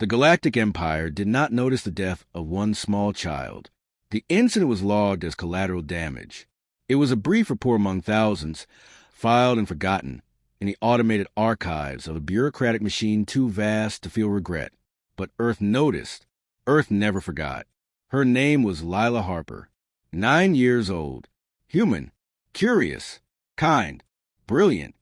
The Galactic Empire did not notice the death of one small child. The incident was logged as collateral damage. It was a brief report among thousands, filed and forgotten in the automated archives of a bureaucratic machine too vast to feel regret. But Earth noticed. Earth never forgot. Her name was Lila Harper, 9 years old, human, curious, kind, brilliant.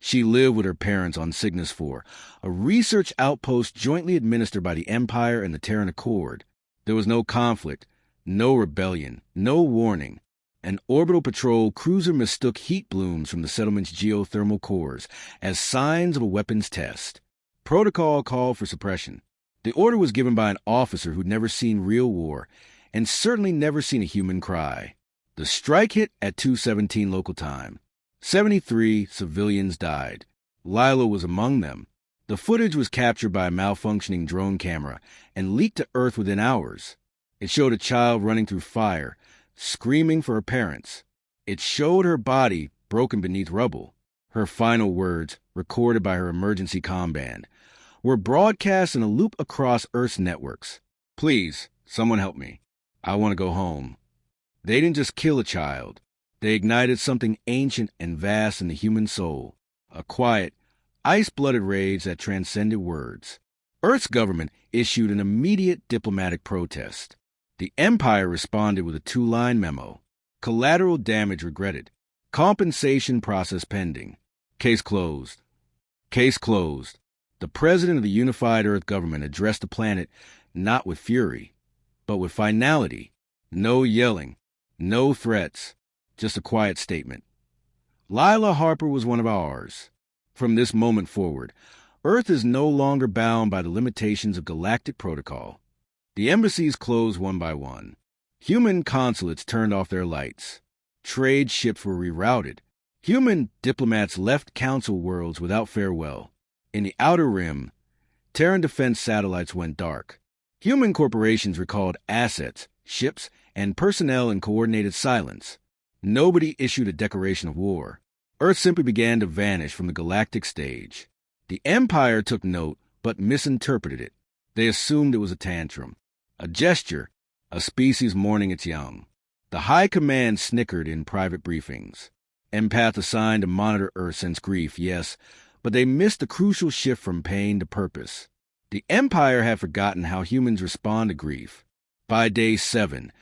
She lived with her parents on Cygnus 4, a research outpost jointly administered by the Empire and the Terran Accord. There was no conflict, no rebellion, no warning. An orbital patrol cruiser mistook heat blooms from the settlement's geothermal cores as signs of a weapons test. Protocol called for suppression. The order was given by an officer who'd never seen real war and certainly never seen a human cry. The strike hit at 2:17 local time. 73 civilians died. Lila was among them. The footage was captured by a malfunctioning drone camera and leaked to Earth within hours. It showed a child running through fire, screaming for her parents. It showed her body broken beneath rubble. Her final words, recorded by her emergency comm band, were broadcast in a loop across Earth's networks. "Please, someone help me. I want to go home." They didn't just kill a child. They ignited something ancient and vast in the human soul, a quiet, ice-blooded rage that transcended words. Earth's government issued an immediate diplomatic protest. The Empire responded with a 2-line memo. Collateral damage regretted. Compensation process pending. Case closed. Case closed. The president of the unified Earth government addressed the planet not with fury, but with finality. No yelling, no threats, just a quiet statement. Lila Harper was one of ours. From this moment forward, Earth is no longer bound by the limitations of galactic protocol. The embassies closed one by one. Human consulates turned off their lights. Trade ships were rerouted. Human diplomats left council worlds without farewell. In the outer rim, Terran defense satellites went dark. Human corporations recalled assets, ships, and personnel in coordinated silence. Nobody issued a declaration of war. Earth simply began to vanish from the galactic stage. The Empire took note, but misinterpreted it. They assumed it was a tantrum, a gesture, a species mourning its young. The High Command snickered in private briefings. Empath assigned to monitor Earth sense grief, yes, but they missed the crucial shift from pain to purpose. The Empire had forgotten how humans respond to grief. By day 7,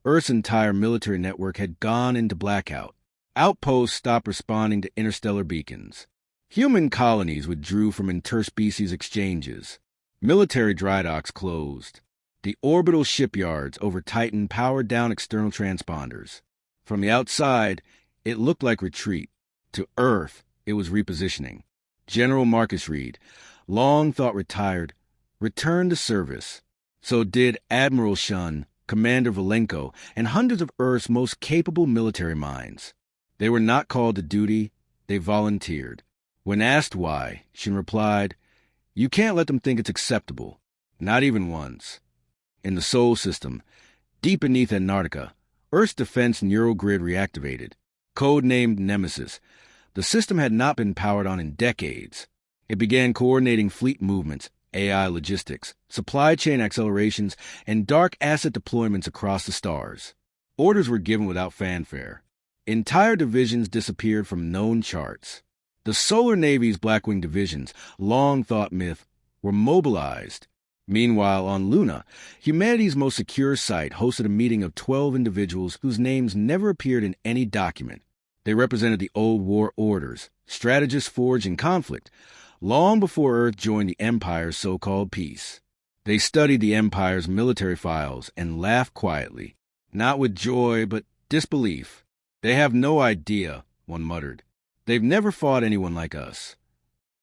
Earth's entire military network had gone into blackout. Outposts stopped responding to interstellar beacons. Human colonies withdrew from interspecies exchanges. Military dry docks closed. The orbital shipyards over Titan powered down external transponders. From the outside, it looked like retreat. To Earth, it was repositioning. General Marcus Reed, long thought retired, returned to service. So did Admiral Shun, Commander Valenko, and hundreds of Earth's most capable military minds. They were not called to duty, they volunteered. When asked why, Shun replied, "You can't let them think it's acceptable, not even once." In the Sol system, deep beneath Antarctica, Earth's defense neural grid reactivated. Codenamed Nemesis, the system had not been powered on in decades. It began coordinating fleet movements, AI logistics, supply chain accelerations, and dark asset deployments across the stars. Orders were given without fanfare. Entire divisions disappeared from known charts. The Solar Navy's Blackwing divisions, long thought myth, were mobilized. Meanwhile, on Luna, humanity's most secure site hosted a meeting of 12 individuals whose names never appeared in any document. They represented the old war orders, strategists forged in conflict, long before Earth joined the Empire's so-called peace. They studied the Empire's military files and laughed quietly, not with joy but disbelief. "They have no idea," one muttered. "They've never fought anyone like us."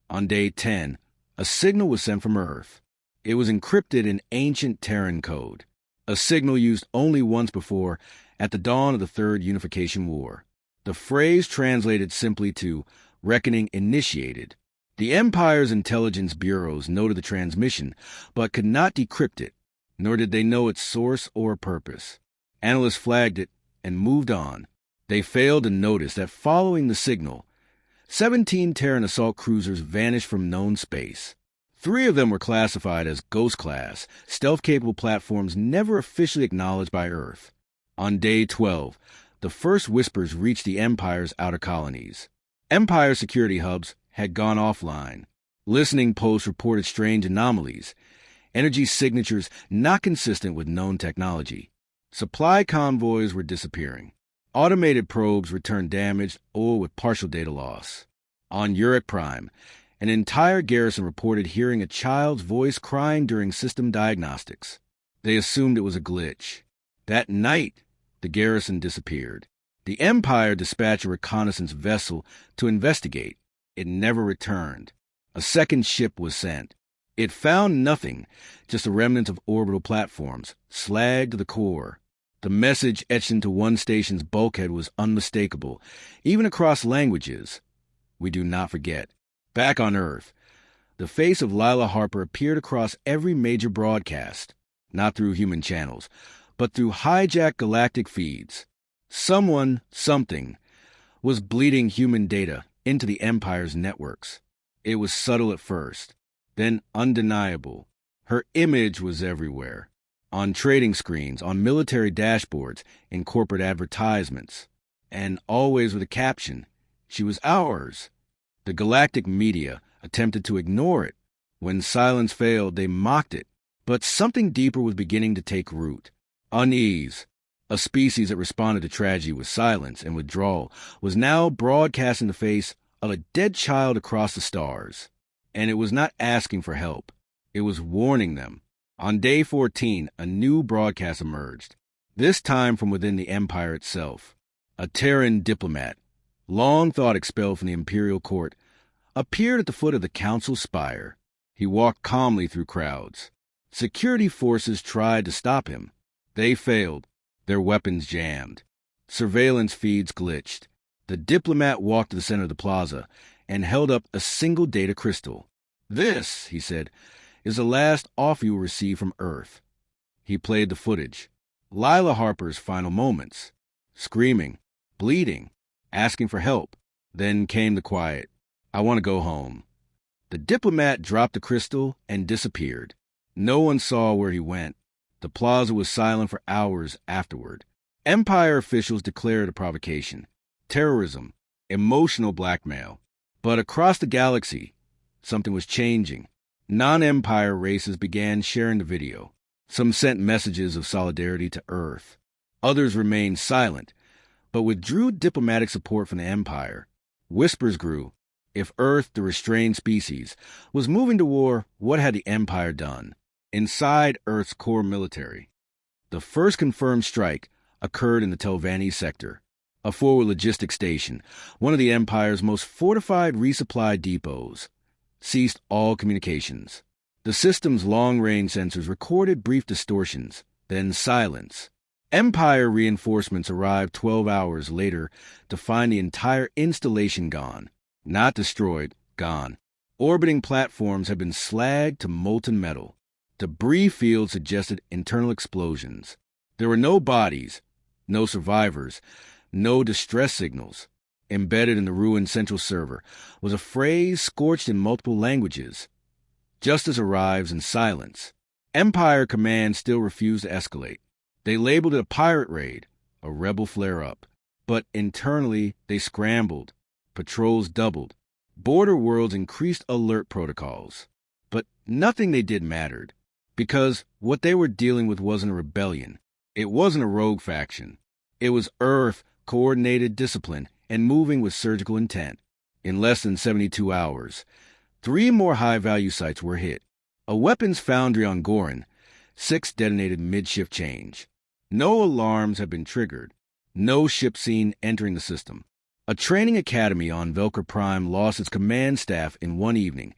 On day 10, a signal was sent from Earth. It was encrypted in ancient Terran code, a signal used only once before, at the dawn of the Third Unification War. The phrase translated simply to "reckoning initiated." The Empire's intelligence bureaus noted the transmission, but could not decrypt it, nor did they know its source or purpose. Analysts flagged it and moved on. They failed to notice that following the signal, 17 Terran assault cruisers vanished from known space. 3 of them were classified as Ghost Class, stealth-capable platforms never officially acknowledged by Earth. On day 12, the first whispers reached the Empire's outer colonies. Empire security hubs had gone offline. Listening posts reported strange anomalies, energy signatures not consistent with known technology. Supply convoys were disappearing. Automated probes returned damaged or with partial data loss. On Uruk Prime, an entire garrison reported hearing a child's voice crying during system diagnostics. They assumed it was a glitch. That night, the garrison disappeared. The Empire dispatched a reconnaissance vessel to investigate. It never returned. A second ship was sent. It found nothing, just a remnant of orbital platforms, slagged to the core. The message etched into one station's bulkhead was unmistakable, even across languages. We do not forget. Back on Earth, the face of Lila Harper appeared across every major broadcast, not through human channels, but through hijacked galactic feeds. Someone, something, was bleeding human data into the Empire's networks. It was subtle at first, then undeniable. Her image was everywhere, on trading screens, on military dashboards, in corporate advertisements, and always with a caption, "She was ours." The galactic media attempted to ignore it. When silence failed, they mocked it. But something deeper was beginning to take root. Unease, a species that responded to tragedy with silence and withdrawal, was now broadcasting the face of a dead child across the stars. And it was not asking for help. It was warning them. On day 14, a new broadcast emerged, this time from within the Empire itself. A Terran diplomat, long thought expelled from the Imperial Court, appeared at the foot of the Council spire. He walked calmly through crowds. Security forces tried to stop him. They failed. Their weapons jammed. Surveillance feeds glitched. The diplomat walked to the center of the plaza and held up a single data crystal. "This," he said, "is the last offer you will receive from Earth." He played the footage. Lila Harper's final moments. Screaming, bleeding, asking for help. Then came the quiet. "I want to go home." The diplomat dropped the crystal and disappeared. No one saw where he went. The plaza was silent for hours afterward. Empire officials declared a provocation. Terrorism. Emotional blackmail. But across the galaxy, something was changing. Non-Empire races began sharing the video. Some sent messages of solidarity to Earth. Others remained silent, but withdrew diplomatic support from the Empire. Whispers grew. If Earth, the restrained species, was moving to war, what had the Empire done? Inside Earth's core military, the first confirmed strike occurred in the Telvanni sector, a forward logistics station, one of the Empire's most fortified resupply depots. Ceased all communications. The system's long-range sensors recorded brief distortions, then silence. Empire reinforcements arrived 12 hours later to find the entire installation gone. Not destroyed, gone. Orbiting platforms had been slagged to molten metal. Debris fields suggested internal explosions. There were no bodies, no survivors, no distress signals. Embedded in the ruined central server was a phrase scorched in multiple languages. Justice arrives in silence. Empire command still refused to escalate. They labeled it a pirate raid, a rebel flare-up. But internally, they scrambled. Patrols doubled. Border worlds increased alert protocols. But nothing they did mattered, because what they were dealing with wasn't a rebellion. It wasn't a rogue faction. It was Earth, coordinated discipline, and moving with surgical intent. In less than 72 hours, 3 more high-value sites were hit. A weapons foundry on Gorin, 6 detonated mid-shift change. No alarms had been triggered. No ship seen entering the system. A training academy on Velker Prime lost its command staff in one evening,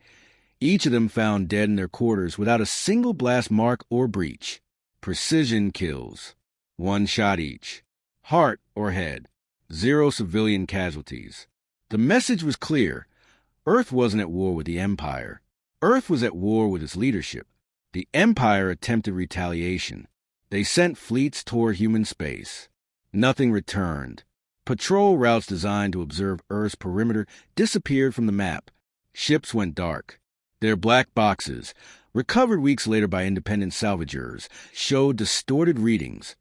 each of them found dead in their quarters without a single blast mark or breach. Precision kills. 1 shot each. Heart or head. 0 civilian casualties. The message was clear. Earth wasn't at war with the Empire. Earth was at war with its leadership. The Empire attempted retaliation. They sent fleets toward human space. Nothing returned. Patrol routes designed to observe Earth's perimeter disappeared from the map. Ships went dark. Their black boxes, recovered weeks later by independent salvagers, showed distorted readings,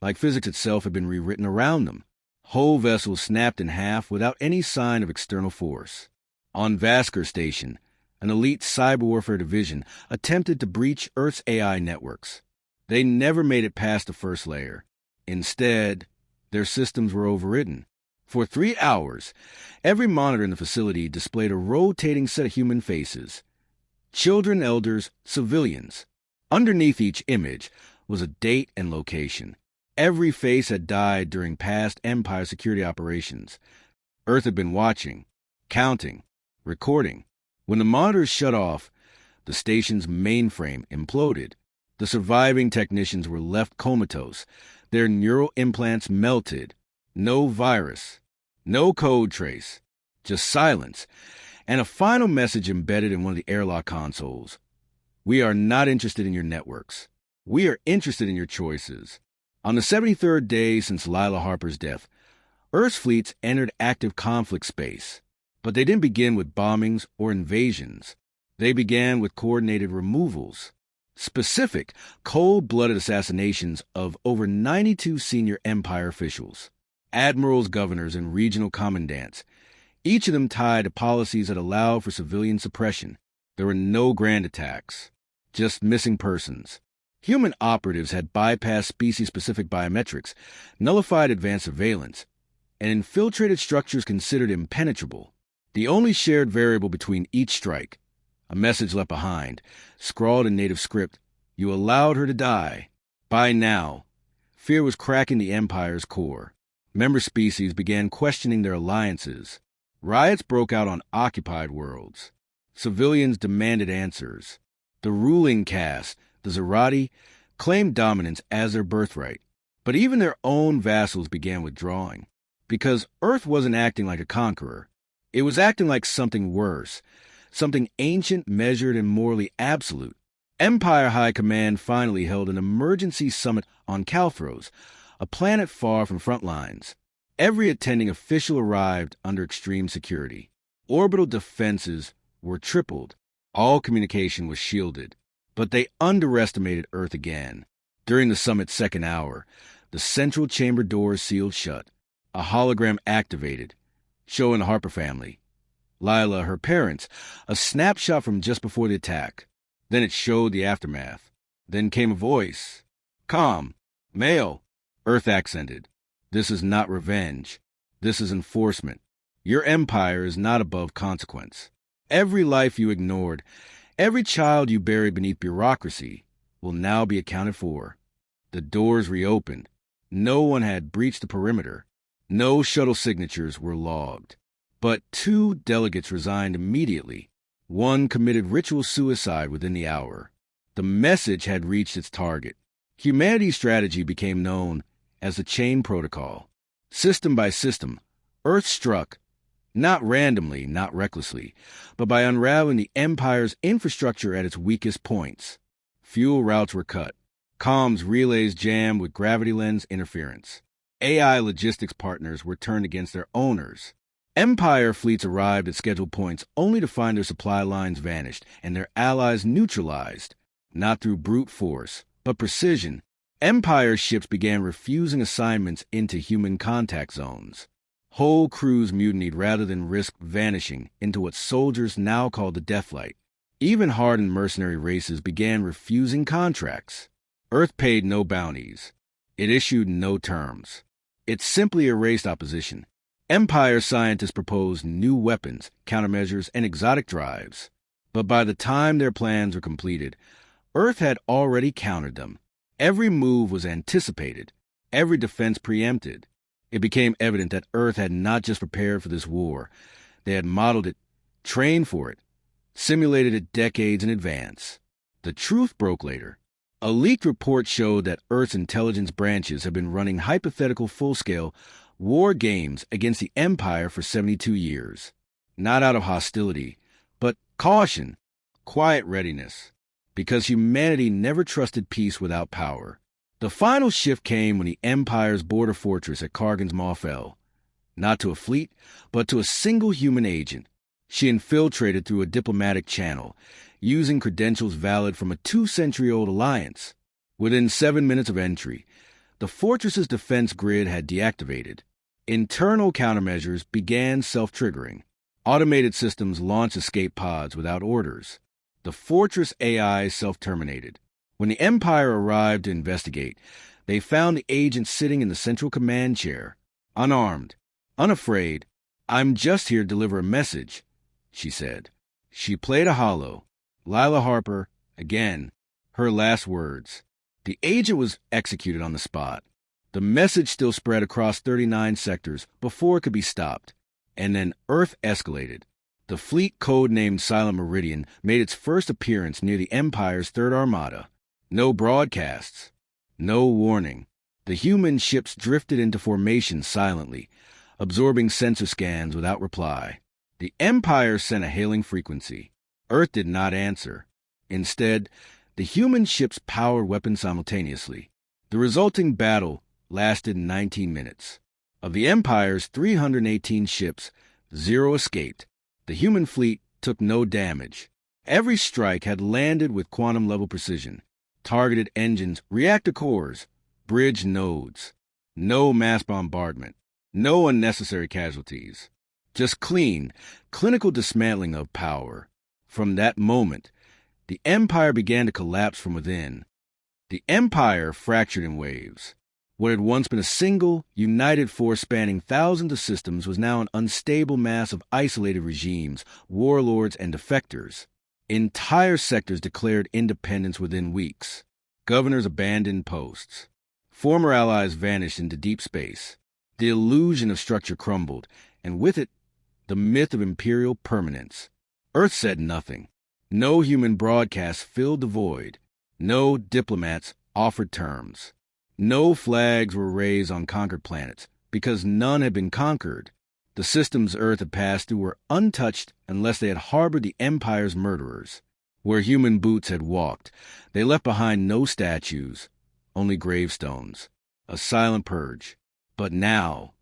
like physics itself had been rewritten around them. Whole vessels snapped in half without any sign of external force. On Vasker Station, an elite cyber warfare division attempted to breach Earth's AI networks. They never made it past the first layer. Instead, their systems were overridden. For 3 hours, every monitor in the facility displayed a rotating set of human faces. Children, elders, civilians. Underneath each image was a date and location. Every face had died during past Empire security operations. Earth had been watching, counting, recording. When the monitors shut off, the station's mainframe imploded. The surviving technicians were left comatose. Their neural implants melted. No virus, no code trace, just silence, and a final message embedded in one of the airlock consoles. We are not interested in your networks. We are interested in your choices. On the 73rd day since Lila Harper's death, Earth's fleets entered active conflict space. But they didn't begin with bombings or invasions. They began with coordinated removals. Specific, cold-blooded assassinations of over 92 senior Empire officials. Admirals, governors, and regional commandants, each of them tied to policies that allowed for civilian suppression. There were no grand attacks, just missing persons. Human operatives had bypassed species-specific biometrics, nullified advanced surveillance, and infiltrated structures considered impenetrable. The only shared variable between each strike, a message left behind, scrawled in native script, "You allowed her to die." By now, fear was cracking the Empire's core. Member species began questioning their alliances. Riots broke out on occupied worlds. Civilians demanded answers. The ruling caste, the Zerati, claimed dominance as their birthright. But even their own vassals began withdrawing. Because Earth wasn't acting like a conqueror. It was acting like something worse, something ancient, measured, and morally absolute. Empire High Command finally held an emergency summit on Calthros, a planet far from front lines. Every attending official arrived under extreme security. Orbital defenses were tripled. All communication was shielded. But they underestimated Earth again. During the summit's second hour, the central chamber doors sealed shut. A hologram activated, showing the Harper family, Lila, her parents, a snapshot from just before the attack. Then it showed the aftermath. Then came a voice. "Calm. Male." Earth accented. "This is not revenge. This is enforcement. Your empire is not above consequence. Every life you ignored, every child you buried beneath bureaucracy, will now be accounted for." The doors reopened. No one had breached the perimeter. No shuttle signatures were logged. But 2 delegates resigned immediately. One committed ritual suicide within the hour. The message had reached its target. Humanity's strategy became known as the Chain Protocol. System by system, Earth struck, not randomly, not recklessly, but by unraveling the Empire's infrastructure at its weakest points. Fuel routes were cut. Comms relays jammed with gravity lens interference. AI logistics partners were turned against their owners. Empire fleets arrived at scheduled points only to find their supply lines vanished and their allies neutralized, not through brute force, but precision. Empire ships began refusing assignments into human contact zones. Whole crews mutinied rather than risk vanishing into what soldiers now call the Deathlight. Even hardened mercenary races began refusing contracts. Earth paid no bounties. It issued no terms. It simply erased opposition. Empire scientists proposed new weapons, countermeasures, and exotic drives. But by the time their plans were completed, Earth had already countered them. Every move was anticipated, every defense preempted. It became evident that Earth had not just prepared for this war. They had modeled it, trained for it, simulated it decades in advance. The truth broke later. A leaked report showed that Earth's intelligence branches have been running hypothetical full-scale war games against the Empire for 72 years. Not out of hostility, but caution, quiet readiness, because humanity never trusted peace without power. The final shift came when the Empire's border fortress at Kargan's Maw fell, not to a fleet, but to a single human agent. She infiltrated through a diplomatic channel, using credentials valid from a 2-century-old alliance. Within 7 minutes of entry, the fortress's defense grid had deactivated. Internal countermeasures began self-triggering. Automated systems launched escape pods without orders. The fortress AI self-terminated. When the Empire arrived to investigate, they found the agent sitting in the central command chair, unarmed, unafraid. "I'm just here to deliver a message," she said. She played a hollow. Lila Harper, again, her last words. The agent was executed on the spot. The message still spread across 39 sectors before it could be stopped. And then Earth escalated. The fleet codenamed Silent Meridian made its first appearance near the Empire's Third Armada. No broadcasts. No warning. The human ships drifted into formation silently, absorbing sensor scans without reply. The Empire sent a hailing frequency. Earth did not answer. Instead, the human ships powered weapons simultaneously. The resulting battle lasted 19 minutes. Of the Empire's 318 ships, 0 escaped. The human fleet took no damage. Every strike had landed with quantum-level precision. Targeted engines, reactor cores, bridge nodes. No mass bombardment. No unnecessary casualties. Just clean, clinical dismantling of power. From that moment, the Empire began to collapse from within. The Empire fractured in waves. What had once been a single, united force spanning thousands of systems was now an unstable mass of isolated regimes, warlords, and defectors. Entire sectors declared independence within weeks. Governors abandoned posts. Former allies vanished into deep space. The illusion of structure crumbled, and with it, the myth of imperial permanence. Earth said nothing. No human broadcast filled the void. No diplomats offered terms. No flags were raised on conquered planets, because none had been conquered. The systems Earth had passed through were untouched unless they had harbored the Empire's murderers. Where human boots had walked, they left behind no statues, only gravestones. A silent purge. But now,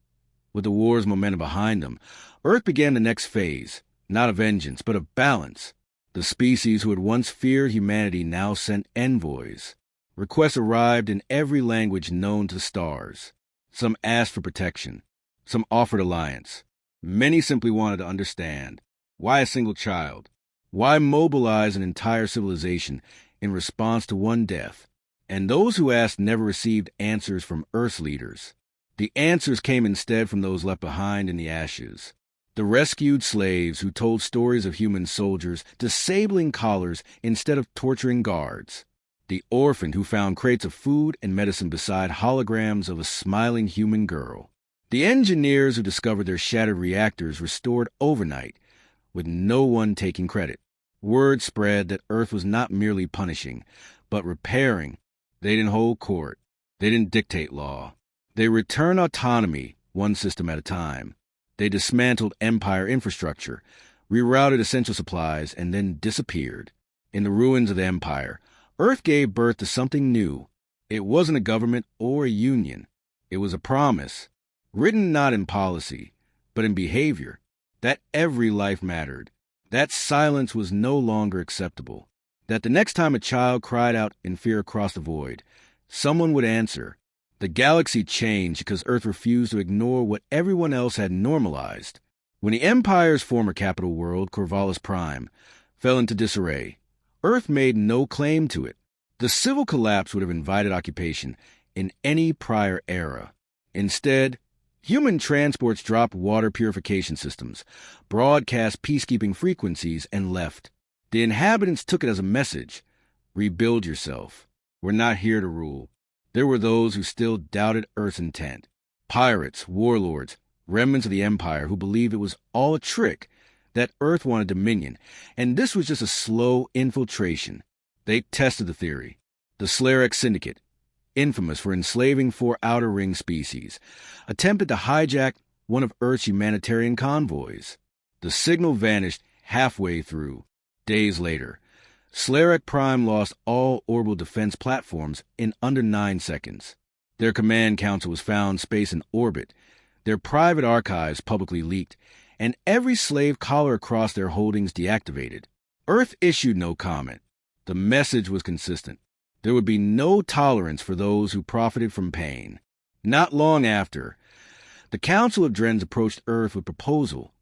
with the war's momentum behind them, Earth began the next phase, not of vengeance, but of balance. The species who had once feared humanity now sent envoys. Requests arrived in every language known to stars. Some asked for protection. Some offered alliance. Many simply wanted to understand. Why a single child? Why mobilize an entire civilization in response to one death? And those who asked never received answers from Earth's leaders. The answers came instead from those left behind in the ashes. The rescued slaves who told stories of human soldiers disabling collars instead of torturing guards. The orphan who found crates of food and medicine beside holograms of a smiling human girl. The engineers who discovered their shattered reactors restored overnight, with no one taking credit. Word spread that Earth was not merely punishing, but repairing. They didn't hold court. They didn't dictate law. They returned autonomy, one system at a time. They dismantled Empire infrastructure, rerouted essential supplies, and then disappeared. In the ruins of the Empire, Earth gave birth to something new. It wasn't a government or a union. It was a promise, written not in policy, but in behavior, that every life mattered, that silence was no longer acceptable, that the next time a child cried out in fear across the void, someone would answer. The galaxy changed because Earth refused to ignore what everyone else had normalized. When the Empire's former capital world, Corvallis Prime, fell into disarray, Earth made no claim to it. The civil collapse would have invited occupation in any prior era. Instead, human transports dropped water purification systems, broadcast peacekeeping frequencies, and left. The inhabitants took it as a message. Rebuild yourself. We're not here to rule. There were those who still doubted Earth's intent. Pirates, warlords, remnants of the Empire who believed it was all a trick, that Earth wanted dominion, and this was just a slow infiltration. They tested the theory. The Slarek Syndicate, infamous for enslaving 4 Outer Ring species, attempted to hijack one of Earth's humanitarian convoys. The signal vanished halfway through. Days later, Slarek Prime lost all orbital defense platforms in under 9 seconds. Their command council was found spaced in orbit, their private archives publicly leaked, and every slave collar across their holdings deactivated. Earth issued no comment. The message was consistent. There would be no tolerance for those who profited from pain. Not long after, the Council of Drens approached Earth with a proposal: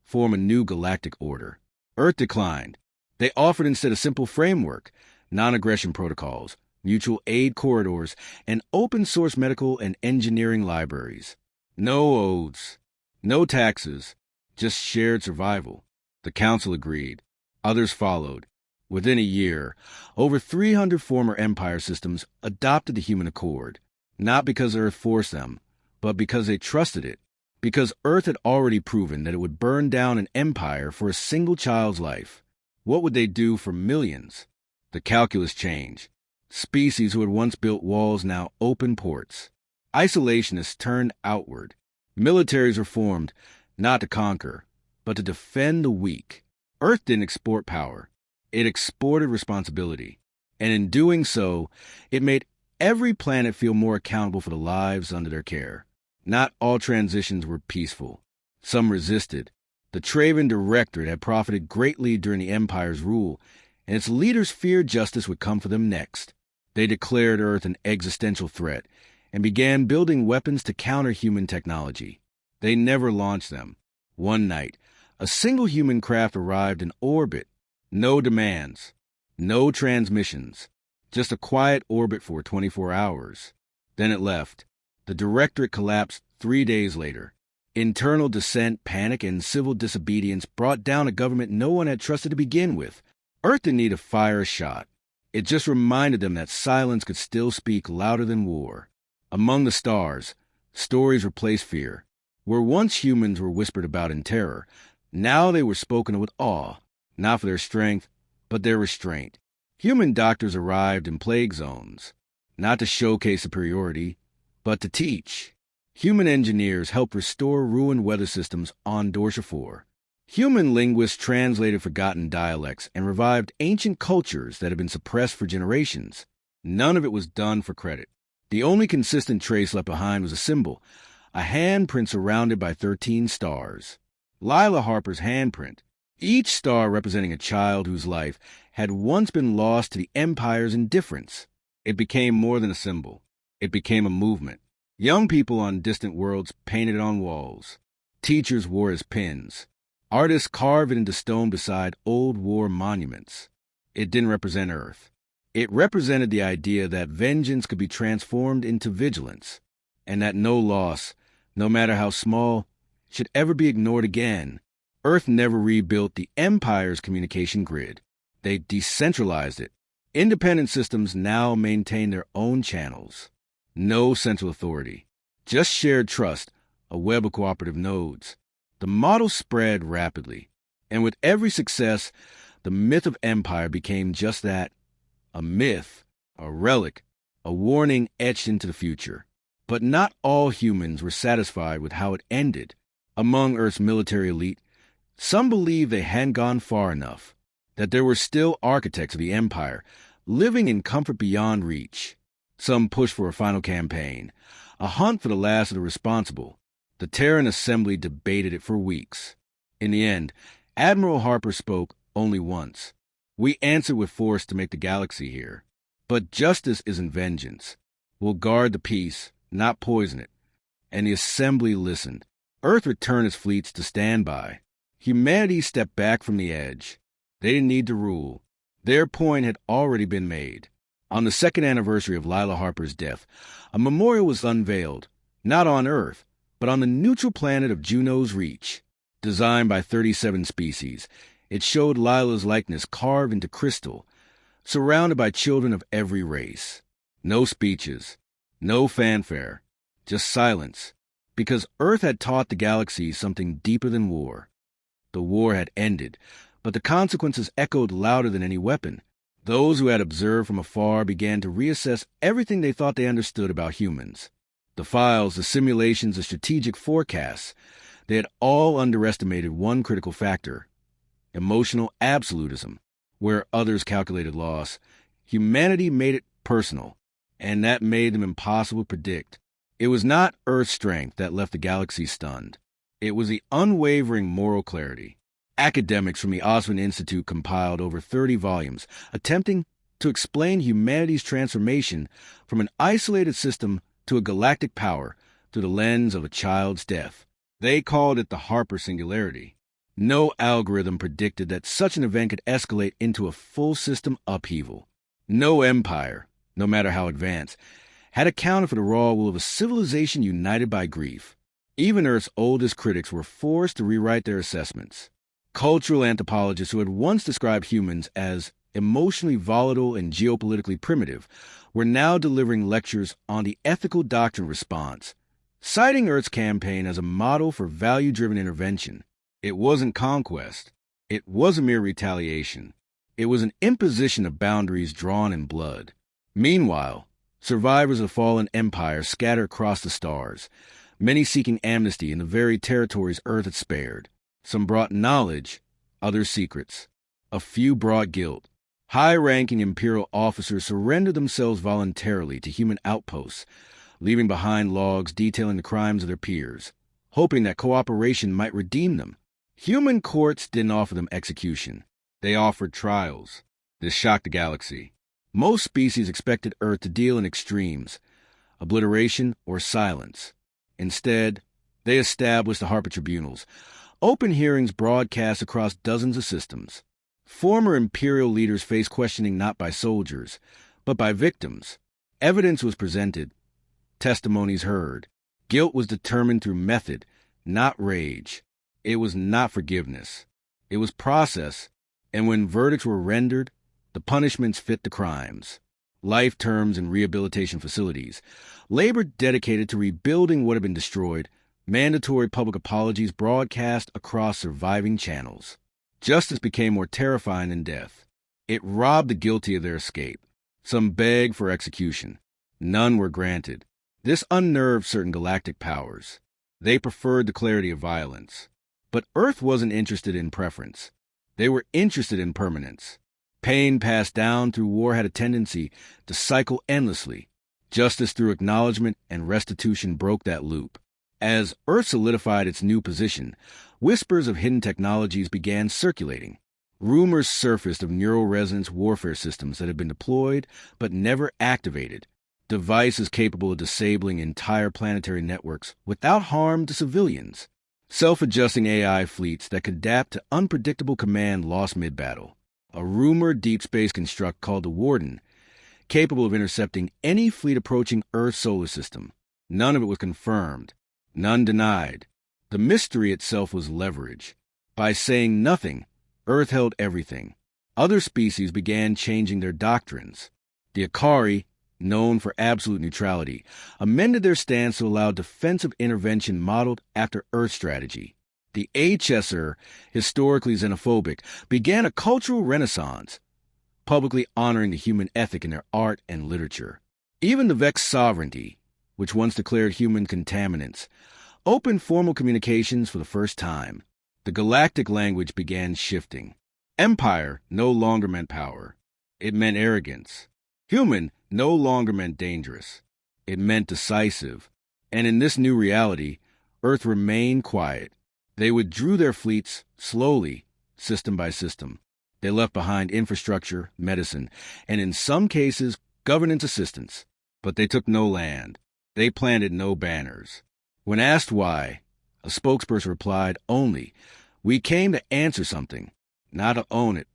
form a new galactic order. Earth declined. They offered instead a simple framework: non-aggression protocols, mutual aid corridors, and open-source medical and engineering libraries. No oaths, no taxes, just shared survival. The Council agreed. Others followed. Within a year, over 300 former Empire systems adopted the Human Accord, not because Earth forced them, but because they trusted it, because Earth had already proven that it would burn down an empire for a single child's life. What would they do for millions? The calculus changed. Species who had once built walls now opened ports. Isolationists turned outward. Militaries were formed, not to conquer, but to defend the weak. Earth didn't export power. It exported responsibility. And in doing so, it made every planet feel more accountable for the lives under their care. Not all transitions were peaceful. Some resisted. The Traven Directorate had profited greatly during the Empire's rule, and its leaders feared justice would come for them next. They declared Earth an existential threat and began building weapons to counter human technology. They never launched them. One night, a single human craft arrived in orbit. No demands, no transmissions, just a quiet orbit for 24 hours. Then it left. The Directorate collapsed 3 days later. Internal dissent, panic, and civil disobedience brought down a government no one had trusted to begin with. Earth didn't need to fire a shot. It just reminded them that silence could still speak louder than war. Among the stars, stories replaced fear. Where once humans were whispered about in terror, now they were spoken of with awe, not for their strength, but their restraint. Human doctors arrived in plague zones, not to showcase superiority, but to teach. Human engineers helped restore ruined weather systems on Dorsha 4. Human linguists translated forgotten dialects and revived ancient cultures that had been suppressed for generations. None of it was done for credit. The only consistent trace left behind was a symbol, a handprint surrounded by 13 stars. Lila Harper's handprint, each star representing a child whose life had once been lost to the Empire's indifference. It became more than a symbol. It became a movement. Young people on distant worlds painted it on walls. Teachers wore it as pins. Artists carved it into stone beside old war monuments. It didn't represent Earth. It represented the idea that vengeance could be transformed into vigilance, and that no loss, no matter how small, should ever be ignored again. Earth never rebuilt the Empire's communication grid. They decentralized it. Independent systems now maintain their own channels. No central authority. Just shared trust, a web of cooperative nodes. The model spread rapidly, and with every success, the myth of Empire became just that, a myth, a relic, a warning etched into the future. But not all humans were satisfied with how it ended. Among Earth's military elite, some believed they hadn't gone far enough, that there were still architects of the Empire, living in comfort beyond reach. Some pushed for a final campaign, a hunt for the last of the responsible. The Terran Assembly debated it for weeks. In the end, Admiral Harper spoke only once. We answered with force to make the galaxy here. But justice isn't vengeance. We'll guard the peace, not poison it. And the Assembly listened. Earth returned its fleets to stand by. Humanity stepped back from the edge. They didn't need to rule. Their point had already been made. On the 2nd anniversary of Lila Harper's death, a memorial was unveiled, not on Earth, but on the neutral planet of Juno's Reach. Designed by 37 species, it showed Lila's likeness carved into crystal, surrounded by children of every race. No speeches, no fanfare, just silence, because Earth had taught the galaxy something deeper than war. The war had ended, but the consequences echoed louder than any weapon. Those who had observed from afar began to reassess everything they thought they understood about humans. The files, the simulations, the strategic forecasts, they had all underestimated one critical factor: emotional absolutism. Where others calculated loss, humanity made it personal, and that made them impossible to predict. It was not Earth's strength that left the galaxy stunned. It was the unwavering moral clarity. Academics from the Osmond Institute compiled over 30 volumes, attempting to explain humanity's transformation from an isolated system to a galactic power through the lens of a child's death. They called it the Harper Singularity. No algorithm predicted that such an event could escalate into a full system upheaval. No empire, no matter how advanced, had accounted for the raw will of a civilization united by grief. Even Earth's oldest critics were forced to rewrite their assessments. Cultural anthropologists who had once described humans as emotionally volatile and geopolitically primitive were now delivering lectures on the ethical doctrine response, citing Earth's campaign as a model for value-driven intervention. It wasn't conquest. It was a mere retaliation. It was an imposition of boundaries drawn in blood. Meanwhile, survivors of fallen empires scattered across the stars, many seeking amnesty in the very territories Earth had spared. Some brought knowledge, others secrets. A few brought guilt. High-ranking imperial officers surrendered themselves voluntarily to human outposts, leaving behind logs detailing the crimes of their peers, hoping that cooperation might redeem them. Human courts didn't offer them execution. They offered trials. This shocked the galaxy. Most species expected Earth to deal in extremes, obliteration or silence. Instead, they established the Harper Tribunals, open hearings broadcast across dozens of systems. Former imperial leaders faced questioning not by soldiers, but by victims. Evidence was presented, testimonies heard. Guilt was determined through method, not rage. It was not forgiveness. It was process, and when verdicts were rendered, the punishments fit the crimes. Life terms in rehabilitation facilities, labor dedicated to rebuilding what had been destroyed, mandatory public apologies broadcast across surviving channels. Justice became more terrifying than death. It robbed the guilty of their escape. Some begged for execution. None were granted. This unnerved certain galactic powers. They preferred the clarity of violence. But Earth wasn't interested in preference. They were interested in permanence. Pain passed down through war had a tendency to cycle endlessly. Justice through acknowledgement and restitution broke that loop. As Earth solidified its new position, whispers of hidden technologies began circulating. Rumors surfaced of neural resonance warfare systems that had been deployed but never activated. Devices capable of disabling entire planetary networks without harm to civilians. Self-adjusting AI fleets that could adapt to unpredictable command lost mid-battle. A rumored deep space construct called the Warden, capable of intercepting any fleet approaching Earth's solar system. None of it was confirmed. None denied. The mystery itself was leverage. By saying nothing, Earth held everything. Other species began changing their doctrines. The Akari, known for absolute neutrality, amended their stance to allow defensive intervention modeled after Earth strategy. The HSR, historically xenophobic, began a cultural renaissance, publicly honoring the human ethic in their art and literature. Even the Vex sovereignty, which once declared human contaminants, opened formal communications for the first time. The galactic language began shifting. Empire no longer meant power. It meant arrogance. Human no longer meant dangerous. It meant decisive. And in this new reality, Earth remained quiet. They withdrew their fleets slowly, system by system. They left behind infrastructure, medicine, and in some cases, governance assistance. But they took no land. They planted no banners. When asked why, a spokesperson replied only, "We came to answer something, not to own it."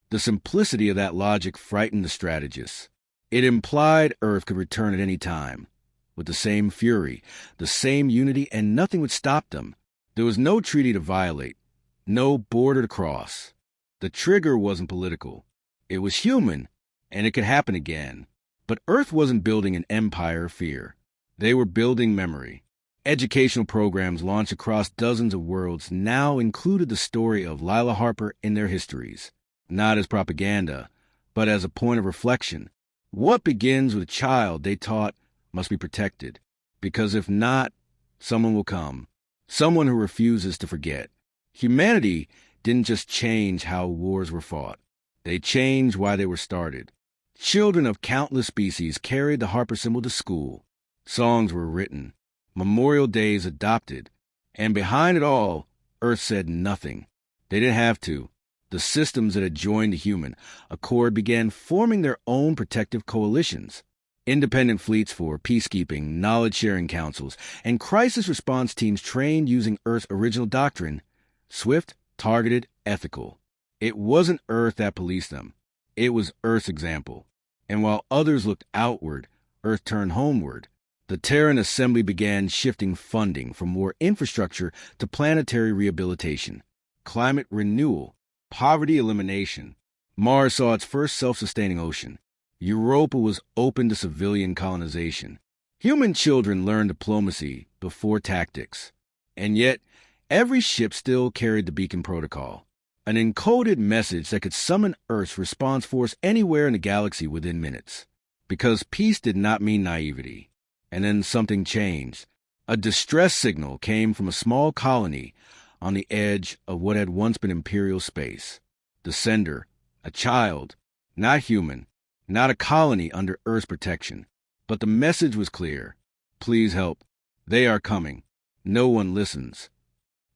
The simplicity of that logic frightened the strategists. It implied Earth could return at any time, with the same fury, the same unity, and nothing would stop them. There was no treaty to violate, no border to cross. The trigger wasn't political. It was human, and it could happen again. But Earth wasn't building an empire of fear. They were building memory. Educational programs launched across dozens of worlds now included the story of Lila Harper in their histories, not as propaganda, but as a point of reflection. What begins with a child, they taught, must be protected, because if not, someone will come, someone who refuses to forget. Humanity didn't just change how wars were fought. They changed why they were started. Children of countless species carried the Harper symbol to school. Songs were written. Memorial days adopted. And behind it all, Earth said nothing. They didn't have to. The systems that had joined the human accord began forming their own protective coalitions. Independent fleets for peacekeeping, knowledge-sharing councils, and crisis response teams trained using Earth's original doctrine: swift, targeted, ethical. It wasn't Earth that policed them. It was Earth's example. And while others looked outward, Earth turned homeward. The Terran Assembly began shifting funding from more infrastructure to planetary rehabilitation, climate renewal, poverty elimination. Mars saw its first self-sustaining ocean. Europa was open to civilian colonization. Human children learned diplomacy before tactics. And yet, every ship still carried the beacon protocol, an encoded message that could summon Earth's response force anywhere in the galaxy within minutes. Because peace did not mean naivety. And then something changed. A distress signal came from a small colony on the edge of what had once been Imperial space. The sender, a child, not human, not a colony under Earth's protection. But the message was clear. Please help. They are coming. No one listens.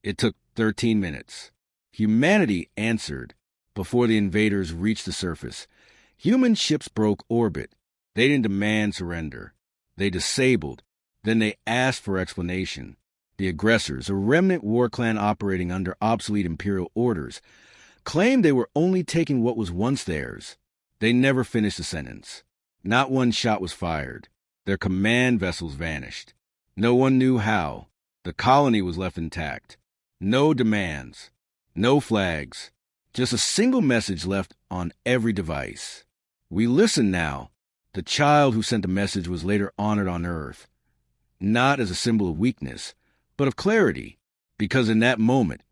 It took 13 minutes. Humanity answered before the invaders reached the surface. Human ships broke orbit. They didn't demand surrender. They disabled. Then they asked for explanation. The aggressors, a remnant war clan operating under obsolete Imperial orders, claimed they were only taking what was once theirs. They never finished the sentence. Not one shot was fired. Their command vessels vanished. No one knew how. The colony was left intact. No demands. No flags. Just a single message left on every device. We listen now. The child who sent the message was later honored on Earth, not as a symbol of weakness, but of clarity, because in that moment,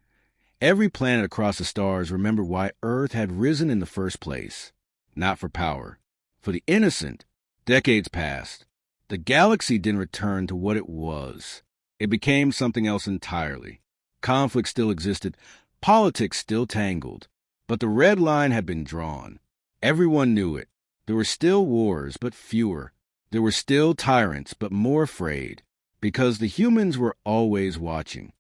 every planet across the stars remembered why Earth had risen in the first place. Not for power. For the innocent. Decades passed. The galaxy didn't return to what it was. It became something else entirely. Conflict still existed. Politics still tangled. But the red line had been drawn. Everyone knew it. There were still wars, but fewer. There were still tyrants, but more afraid. Because the humans were always watching.